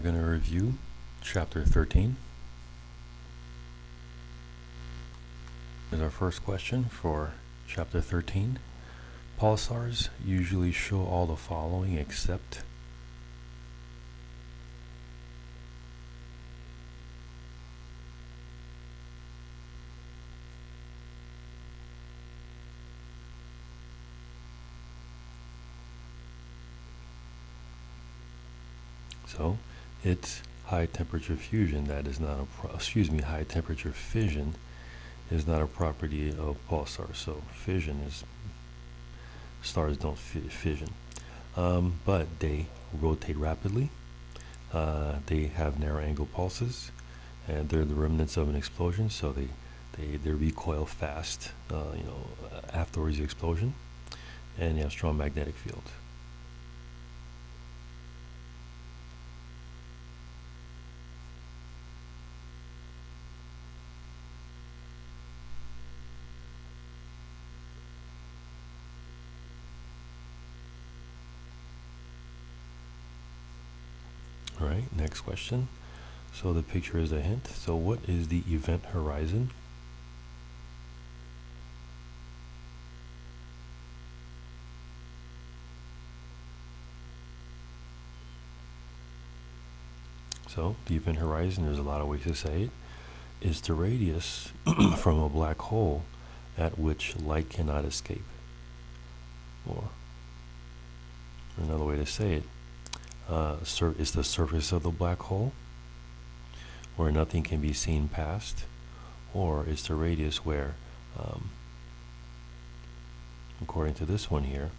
We're going to review Chapter 13. Here's our first question for Chapter 13. Pulsars usually show all the following except. So it's high temperature fusion that is not a high temperature fission is not a property of pulsars. So fission is stars don't fission, but they rotate rapidly. They have narrow angle pulses, and they're the remnants of an explosion. So they recoil fast, afterwards the explosion, and you have strong magnetic field. All right, next question. So the picture is a hint. So what is the event horizon? So the event horizon, there's a lot of ways to say it, is the radius from a black hole at which light cannot escape. Or another way to say it, is the surface of the black hole where nothing can be seen past, or it's the radius where, according to this one here,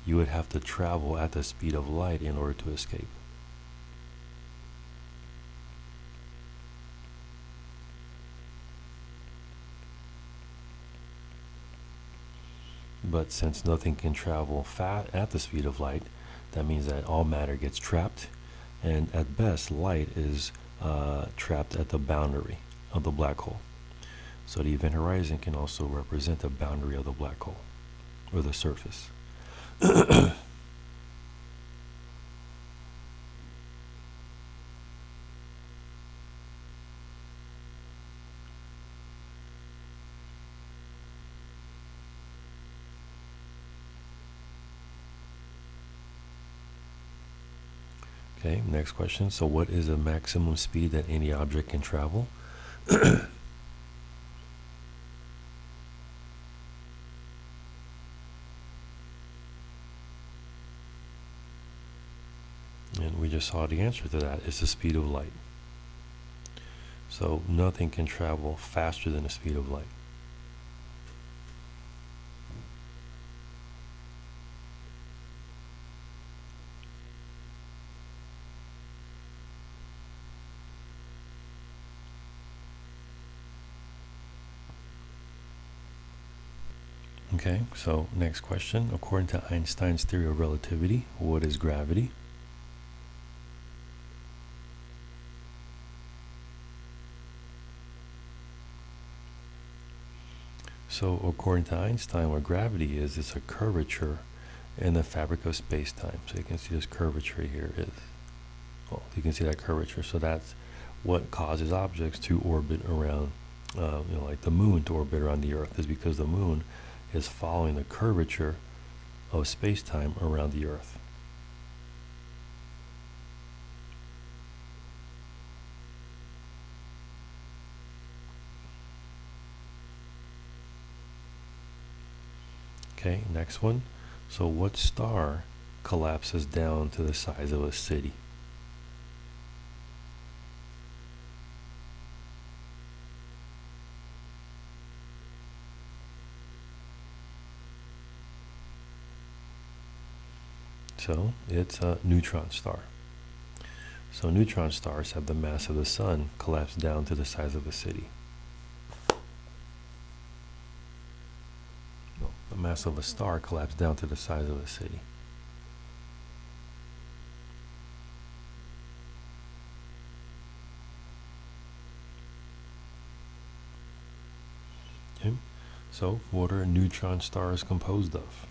you would have to travel at the speed of light in order to escape. But since nothing can travel at the speed of light, that means that all matter gets trapped, and at best light is trapped at the boundary of the black hole. So the event horizon can also represent the boundary of the black hole, or the surface. Okay, next question. So what is the maximum speed that any object can travel? And we just saw the answer to that. It's the speed of light. So nothing can travel faster than the speed of light. Okay, so next question. According to Einstein's theory of relativity, what is gravity? So according to Einstein, what gravity is, it's a curvature in the fabric of space-time. So you can see this curvature here is, well, you can see that curvature. So that's what causes objects to orbit around, like the moon to orbit around the Earth, is because the moon is following the curvature of space-time around the Earth. Okay, next one. So what star collapses down to the size of a city? So it's a neutron star. So neutron stars have the mass of the sun collapse down to the size of a city. No, the mass of a star collapsed down to the size of a city. Okay. So what are neutron stars composed of?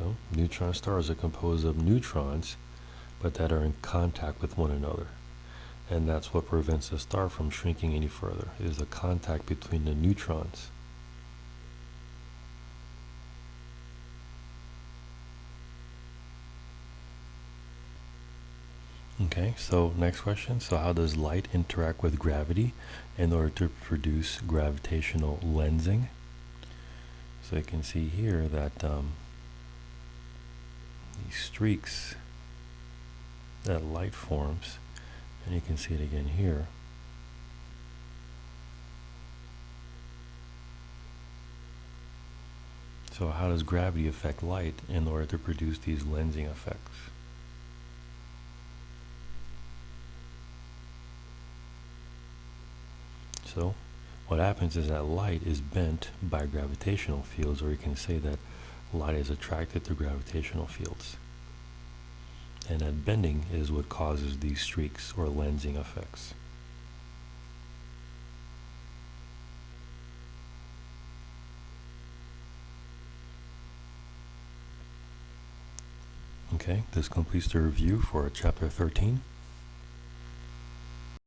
So neutron stars are composed of neutrons, but that are in contact with one another. And that's what prevents the star from shrinking any further, is the contact between the neutrons. Okay, so next question. So how does light interact with gravity in order to produce gravitational lensing? So you can see here that these streaks that light forms, and you can see it again here. So how does gravity affect light in order to produce these lensing effects? So what happens is that light is bent by gravitational fields, or you can say that light is attracted to gravitational fields. And that bending is what causes these streaks or lensing effects. Okay, this completes the review for chapter 13.